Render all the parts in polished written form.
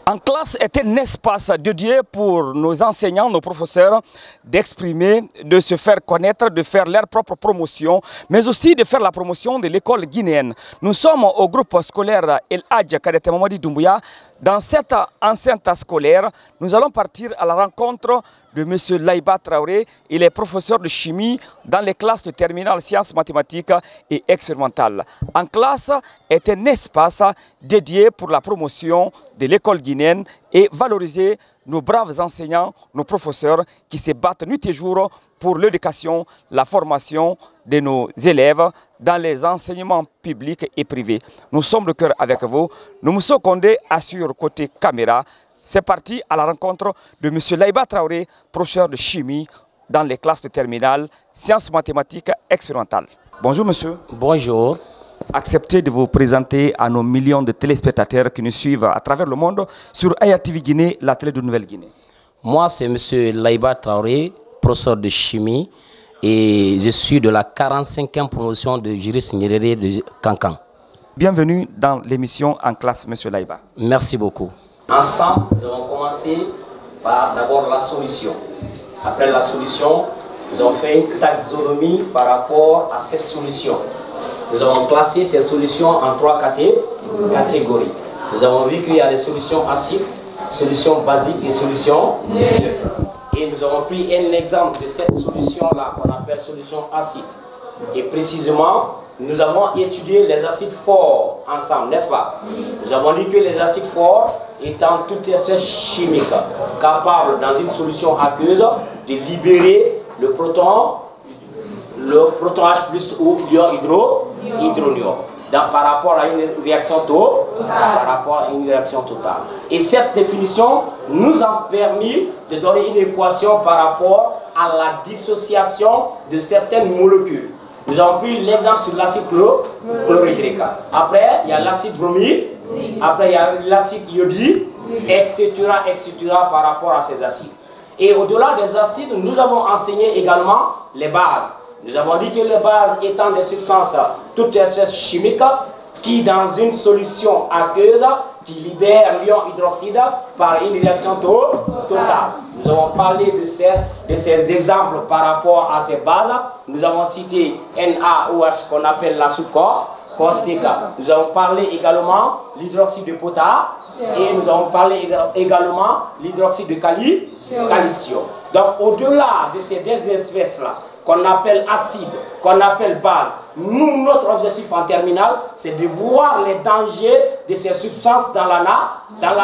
En classe est un espace dédié pour nos enseignants, nos professeurs d'exprimer, de se faire connaître, de faire leur propre promotion, mais aussi de faire la promotion de l'école guinéenne. Nous sommes au groupe scolaire El Hadj Kadete Mamadi Doumbouya. Dans cette enceinte scolaire, nous allons partir à la rencontre de M. Laïba Traoré. Il est professeur de chimie dans les classes de terminale sciences mathématiques et expérimentales. En classe est un espace dédié pour la promotion de l'école guinéenne et valoriser nos braves enseignants, nos professeurs qui se battent nuit et jour pour l'éducation, la formation de nos élèves dans les enseignements publics et privés. Nous sommes de cœur avec vous. Nous Mousso Condé assure côté caméra. C'est parti à la rencontre de M. Laïba Traoré, professeur de chimie dans les classes de terminale, sciences mathématiques expérimentales. Bonjour monsieur. Bonjour. Acceptez de vous présenter à nos millions de téléspectateurs qui nous suivent à travers le monde sur Aya TV Guinée, la télé de Nouvelle-Guinée. Moi, c'est M. Laïba Traoré, professeur de chimie, et je suis de la 45e promotion de juriste Nyerere de Cancan. Bienvenue dans l'émission En classe, M. Laïba. Merci beaucoup. Ensemble, nous allons commencer par d'abord la solution. Après la solution, nous avons fait une taxonomie par rapport à cette solution. Nous avons classé ces solutions en 3 catégories. Nous avons vu qu'il y a des solutions acides, solutions basiques et solutions neutres. Et nous avons pris un exemple de cette solution-là qu'on appelle solution acide. Et précisément, nous avons étudié les acides forts ensemble, n'est-ce pas? Nous avons dit que les acides forts étant toute espèce chimique capable dans une solution aqueuse de libérer le proton H+ ou l'ion hydronium par rapport à une réaction totale. Et cette définition nous a permis de donner une équation par rapport à la dissociation de certaines molécules. Nous avons pris l'exemple sur l'acide chlorhydrique. Après, il y a l'acide bromique. Après, il y a l'acide iodique, etc., par rapport à ces acides. Et au-delà des acides, nous avons enseigné également les bases. Nous avons dit que les bases étant des substances, toute espèce chimique, qui dans une solution aqueuse, qui libère l'ion hydroxyde par une réaction totale. Nous avons parlé de ces exemples par rapport à ces bases. Nous avons cité NaOH qu'on appelle la soude caustique. Nous avons parlé également l'hydroxyde de potasse et nous avons parlé également l'hydroxyde de calcium. Donc au-delà de ces deux espèces-là, qu'on appelle acide, qu'on appelle base, notre objectif en terminale, c'est de voir les dangers de ces substances dans la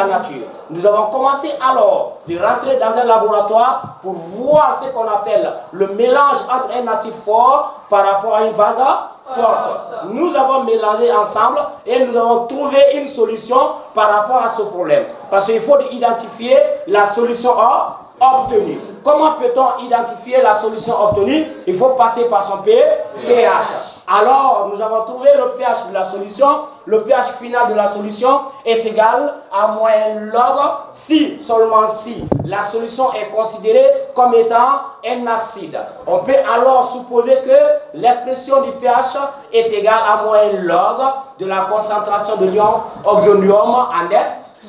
nature. Nous avons commencé alors de rentrer dans un laboratoire pour voir ce qu'on appelle le mélange entre un acide fort par rapport à une base forte. Nous avons mélangé ensemble et nous avons trouvé une solution par rapport à ce problème. Parce qu'il faut identifier la solution obtenue. Comment peut-on identifier la solution obtenue? Il faut passer par son pH. Alors, nous avons trouvé le pH de la solution. Le pH final de la solution est égal à -log si, seulement si, la solution est considérée comme étant un acide. On peut alors supposer que l'expression du pH est égale à -log de la concentration de l'ion oxonium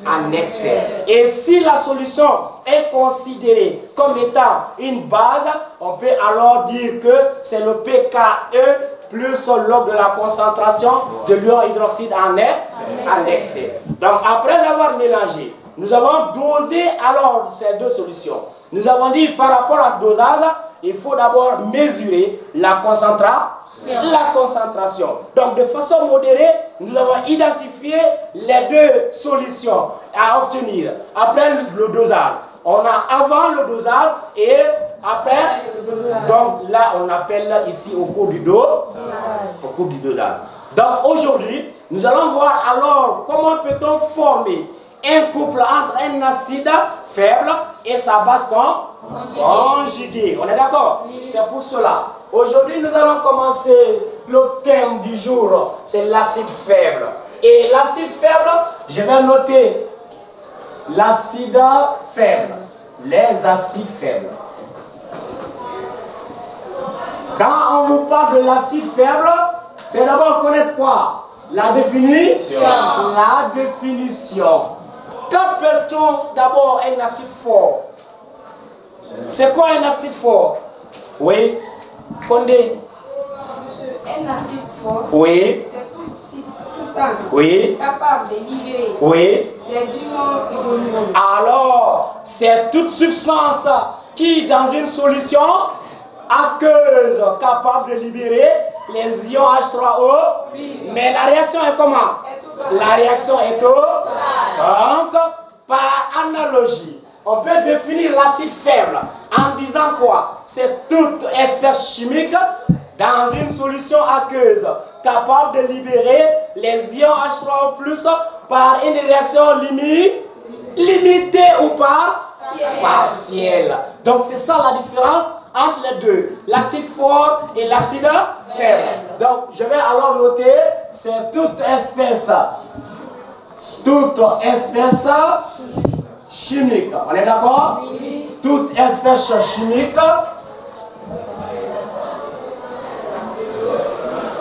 en excès. Et si la solution est considérée comme étant une base, on peut alors dire que c'est le pKe plus log de la concentration de l'ion hydroxyde en excès. Donc après avoir mélangé, nous avons dosé alors ces deux solutions. Nous avons dit par rapport à ce dosage, il faut d'abord mesurer la concentration. Donc de façon modérée, nous avons identifié les deux solutions à obtenir après le dosage. On a avant le dosage et après, donc là on appelle ici au cours du dosage. Donc aujourd'hui, nous allons voir alors comment peut-on former un couple entre un acide faible et sa base conjuguée. On est d'accord? C'est pour cela. Aujourd'hui, nous allons commencer le thème du jour, c'est l'acide faible. Et l'acide faible, je vais noter l'acide faible, les acides faibles. Quand on vous parle de l'acide faible, c'est d'abord connaître quoi? La définition. Qu'appelle-t-on appelle-t-on d'abord un acide fort? C'est quoi un acide fort? Oui. Condé. Monsieur, un acide fort, Oui. c'est toute substance Oui. capable de libérer Oui. les ions hydronium. Alors, c'est toute substance qui, dans une solution aqueuse, capable de libérer les ions H3O. Mais la réaction est comment? La réaction est donc, par analogie, on peut définir l'acide faible en disant quoi? C'est toute espèce chimique dans une solution aqueuse capable de libérer les ions H3O+, par une réaction limitée ou partielle. Donc c'est ça la différence entre les deux, l'acide fort et l'acide faible. Donc je vais alors noter, c'est toute espèce chimique. On est d'accord? Oui. Toute espèce chimique.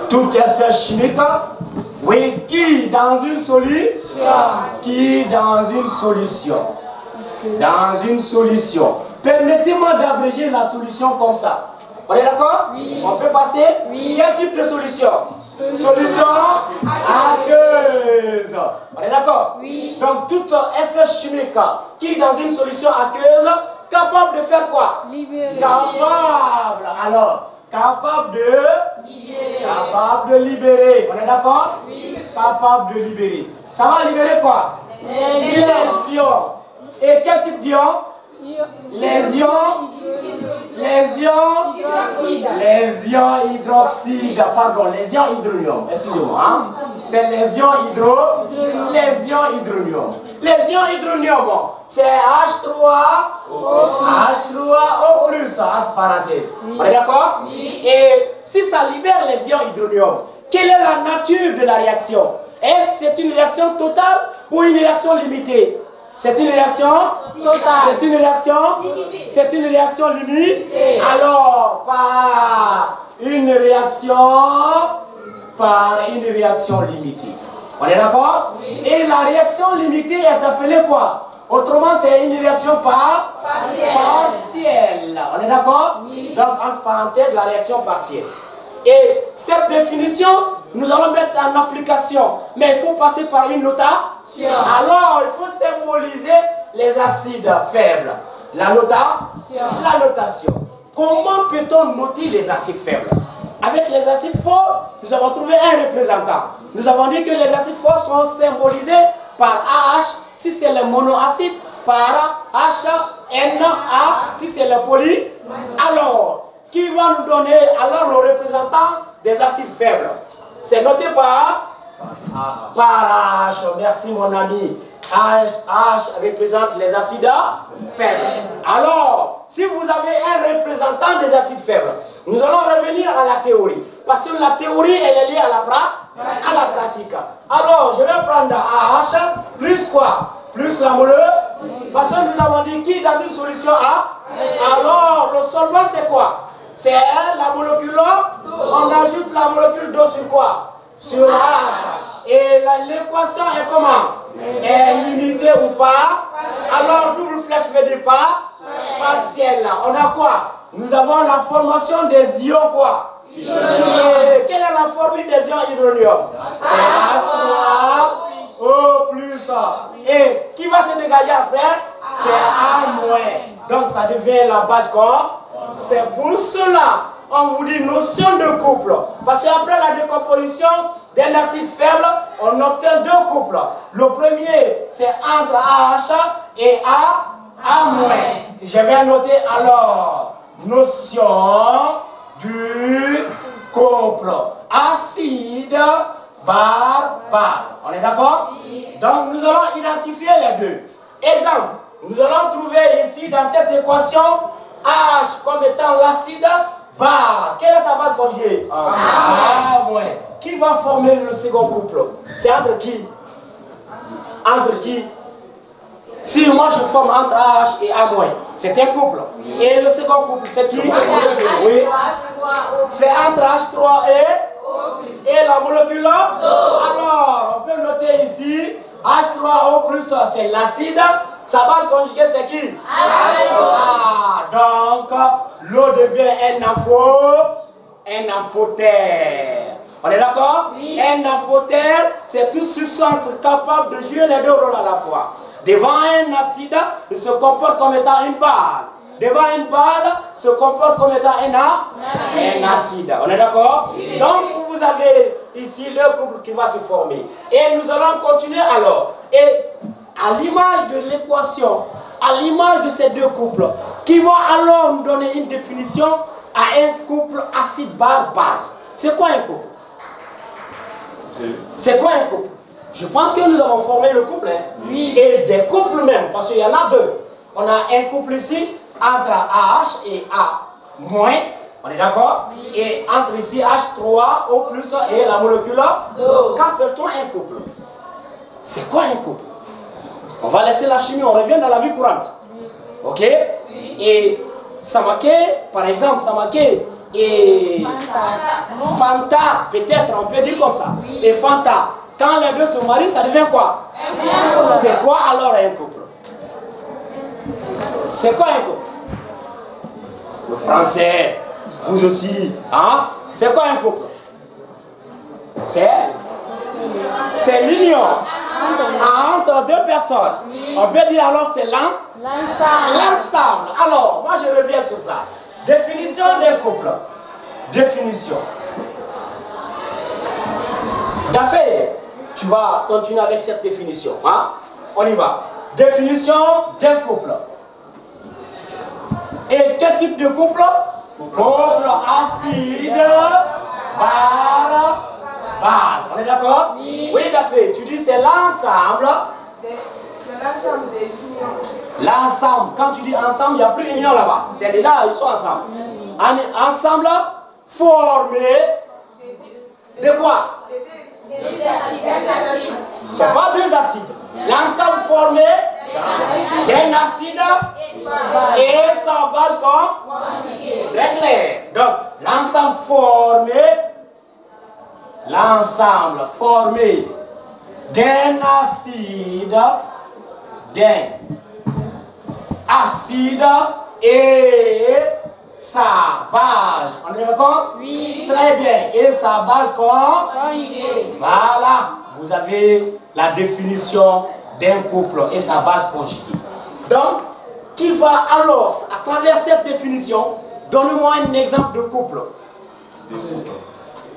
Toute espèce chimique. Oui, qui dans une solution. Dans une solution. Permettez-moi d'abréger la solution comme ça. On est d'accord? Oui. On peut passer? Oui. Quel type de solution? Solution aqueuse. On est d'accord? Oui. Donc toute espèce chimique qui dans une solution aqueuse capable de faire quoi? Libérer. Capable. Alors, capable de libérer. On est d'accord? Oui. Capable de libérer. Ça va libérer quoi? Les ions. Et quel type d'ion? Les ions hydroxyde, pardon, les ions hydronium, excusez-moi, hein? C'est les ions hydronium. Les ions hydronium, c'est H3O+, entre parenthèses. On est d'accord? Oui. Et si ça libère les ions hydronium, quelle est la nature de la réaction? Est-ce que c'est une réaction totale ou une réaction limitée? C'est une réaction totale. C'est une réaction limitée. C'est une réaction limitée. Alors, par une réaction limitée. On est d'accord? Oui. Et la réaction limitée est appelée quoi? Autrement, c'est une réaction partielle. On est d'accord? Oui. Donc, entre parenthèses, la réaction partielle. Et cette définition, nous allons mettre en application. Mais il faut passer par une notation. Alors, il faut symboliser les acides faibles. La notation. Comment peut-on noter les acides faibles? Avec les acides forts, nous avons trouvé un représentant. Nous avons dit que les acides forts sont symbolisés par AH si c'est le monoacide, par HNA si c'est le poly. Alors, qui va nous donner alors le représentant des acides faibles? C'est noté par H. Merci mon ami. H représente les acides faibles. Alors, si vous avez un représentant des acides faibles, nous allons revenir à la théorie. Parce que la théorie, elle est liée à la pratique. Alors, je vais prendre AH plus quoi? Plus la molécule. Parce que nous avons dit qui dans une solution A? Alors, le solvant, c'est quoi? C'est la molécule. On ajoute la molécule d'eau sur quoi? Sur H. Et l'équation est comment? Est limitée ou pas? Alors, double flèche veut dire pas? Partielle. On a quoi? Nous avons la formation des ions quoi? Hydronium. Quelle est la formule des ions hydronium? C'est H3O+. Et qui va se dégager après? C'est A-. Donc, ça devient la base quoi? C'est pour cela on vous dit notion de couple. Parce qu'après la décomposition d'un acide faible, on obtient deux couples. Le premier, c'est entre AH et A-. Je vais noter alors notion du couple. Acide, barre, base. On est d'accord? Donc nous allons identifier les deux. Exemple, nous allons trouver ici dans cette équation H comme étant l'acide, barre. Quelle est sa base conjuguée? A-. Qui va former le second couple? C'est entre qui? Entre qui? Si moi je forme entre AH et A-, c'est un couple. Et le second couple, c'est qui? Oui. C'est entre H3 et la molécule. Alors, on peut noter ici, H3O+, c'est l'acide. Sa base conjuguée, c'est qui? Ah, donc, l'eau devient un amphotère. On est d'accord? Oui. Un amphotère, c'est toute substance capable de jouer les deux rôles à la fois. Devant un acide, il se comporte comme étant une base. Devant une base, se comporte comme étant un acide. On est d'accord? Oui. Donc, vous avez ici le couple qui va se former. Et nous allons continuer alors. Et à l'image de l'équation, à l'image de ces deux couples, qui vont alors nous donner une définition à un couple acide-base. C'est quoi un couple? C'est quoi un couple? Je pense que nous avons formé le couple. Hein? Oui. Et des couples même, parce qu'il y en a deux. On a un couple ici, entre AH et A-. On est d'accord? Oui. Et entre ici H3, O+, et la molécule d'eau. Qu'appelle-t-on un couple? C'est quoi un couple? On va laisser la chimie, on revient dans la vie courante. Oui. Ok? Oui. Et Samake, par exemple, Samake et Fanta, peut-être, on peut dire comme ça. Oui. Et Fanta, quand les deux se marient, ça devient quoi? C'est quoi alors un couple? C'est quoi un couple? Le français, vous aussi, hein? C'est quoi un couple? C'est l'union entre deux personnes. Oui. On peut dire alors c'est l'ensemble. Alors, moi je reviens sur ça. Définition d'un couple. Définition. D'affaire, tu vas continuer avec cette définition. Hein? On y va. Définition d'un couple. Et quel type de couple? Couple acide, base. On est d'accord? Oui. Oui, d'affaire. Tu dis c'est l'ensemble. C'est l'ensemble des unions. L'ensemble. Quand tu dis ensemble, il n'y a plus d'union là-bas. C'est déjà, ils sont ensemble. Ensemble, formé de quoi? C'est pas deux acides. L'ensemble formé d'un acide et sa base comme? C'est très clair. Donc, l'ensemble formé d'un acide, et sa base. On est d'accord? Oui. Très bien. Et sa base conjuguée. Voilà. Vous avez la définition d'un couple et sa base conjuguée. Donc, qui va alors, à travers cette définition, donne-moi un exemple de couple.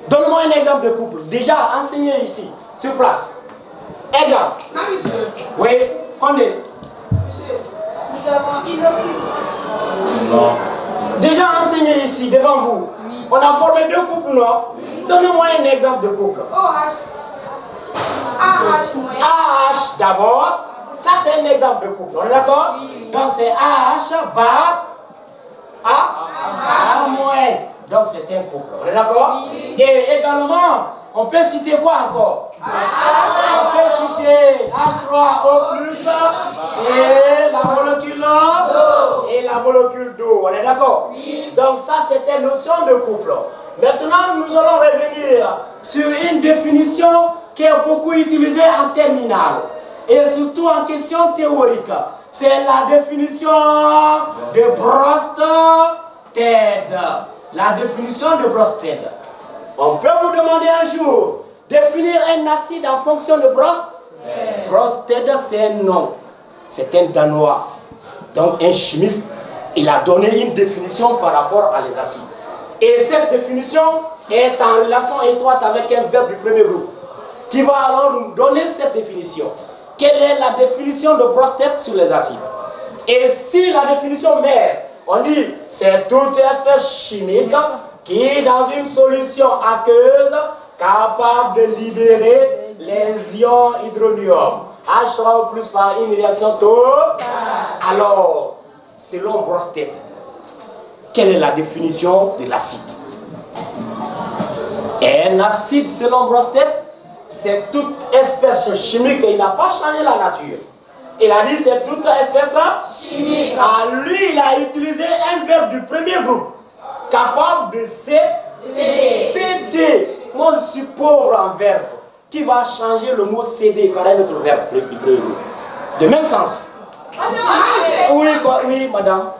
Donne-moi un exemple de couple. Déjà enseigné ici, sur place. Exemple. Non, monsieur. Oui, condé. Monsieur, nous avons hydroxyde. Non. Déjà enseigné ici, devant vous. Oui. On a formé deux couples, non? Oui. Donnez-moi un exemple de couple. OH. AH moyen. AH d'abord. Ça, c'est un exemple de couple. On est d'accord? Oui. Donc, c'est AH bar A moins. Donc, c'est un couple. On est d'accord? Oui. Et également, on peut citer quoi encore? On peut citer H3O+, et la molécule d'eau. Et la molécule d'eau. On est d'accord? Oui. Donc, ça, c'était une notion de couple. Maintenant, nous allons revenir sur une définition qui est beaucoup utilisée en terminale. Et surtout en question théorique. C'est la définition de Bronsted. La définition de Bronsted. On peut vous demander un jour, définir un acide en fonction de Bronsted. Bronsted, c'est un nom. C'est un Danois. Donc un chimiste, il a donné une définition par rapport à les acides. Et cette définition est en relation étroite avec un verbe du premier groupe, qui va alors nous donner cette définition. Quelle est la définition de Bronsted sur les acides? Et si la définition mère, on dit c'est toute espèce chimique qui, dans une solution aqueuse, capable de libérer les ions hydronium, H3O+ par une réaction totale. Alors, selon Bronsted, quelle est la définition de l'acide? Un acide, selon Bronsted, c'est toute espèce chimique, il n'a pas changé la nature. Il a dit c'est toute espèce chimique. Lui, il a utilisé un verbe du premier groupe, capable de céder. Moi, je suis pauvre en verbe. Qui va changer le mot céder par un autre verbe du premier groupe? De même sens. Oui, quoi, oui, madame.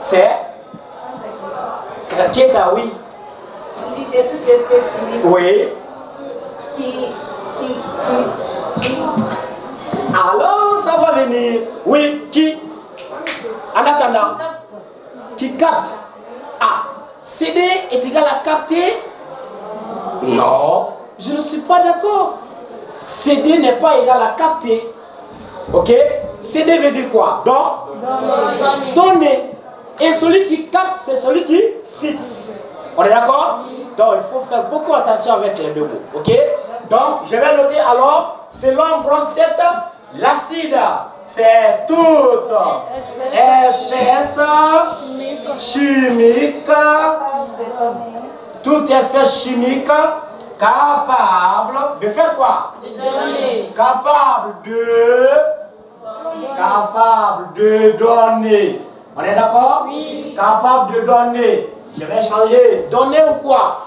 C'est Keta, oui. On dit c'est toute espèce chimique Oui. qui Alors, ça va venir. Oui, qui? En attendant. Qui capte. Ah, CD est égal à capter? Non, je ne suis pas d'accord. CD n'est pas égal à capter. Ok? CD veut dire quoi? Donner. Et celui qui capte, c'est celui qui fixe. On est d'accord? Donc, il faut faire beaucoup attention avec les deux mots. Ok? Donc, je vais noter alors, selon Bronsted, l'acide, c'est toute espèce chimique, toute espèce chimique capable de faire quoi? De donner. Capable de donner. On est d'accord? Oui. Capable de donner. Je vais changer. Donner ou quoi?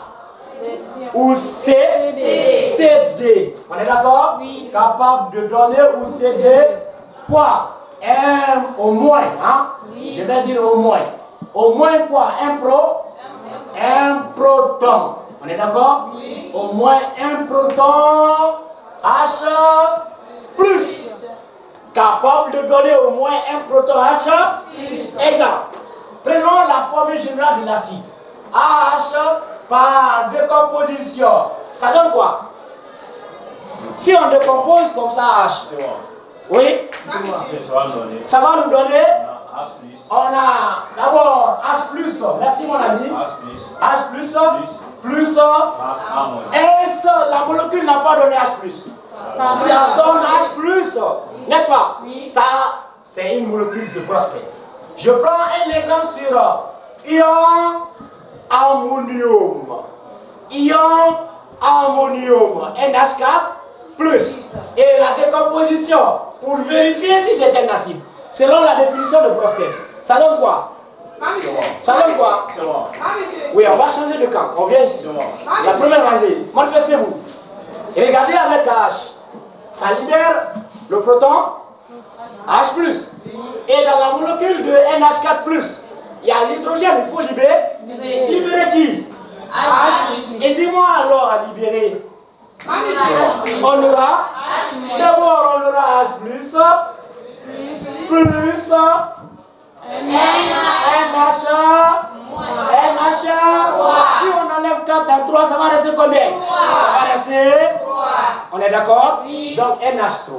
Ou céder. On est d'accord? Oui. Capable de donner ou céder quoi? Au moins. Hein? Oui. Je vais dire au moins. Au moins quoi? Un proton. On est d'accord? Oui. Au moins un proton H plus. Capable de donner au moins un proton H. Exemple. Prenons la formule générale de l'acide. H par décomposition. Ça donne quoi? Si on décompose comme ça H. Oui? Ça va nous donner? On a d'abord H plus. Merci mon ami. H plus. S, la molécule n'a pas donné H plus. Ça donne H plus. N'est-ce pas? Ça, c'est une molécule de Bronsted. Je prends un exemple sur ion ammonium. Ion ammonium, NH4 plus. Et la décomposition, pour vérifier si c'est un acide, selon la définition de Bronsted, ça donne quoi? Ça donne quoi? Oui, on va changer de camp. On vient ici. La première rangée, manifestez-vous. Regardez avec H. Ça libère le proton H+. Et dans la molécule de NH4+, il y a l'hydrogène, il faut libérer. Libérer qui? H. Et dis-moi alors à libérer. On aura d'abord on aura H+, plus NH. Si on enlève 4 dans 3, ça va rester combien? Ça va rester. On est d'accord? Donc NH3.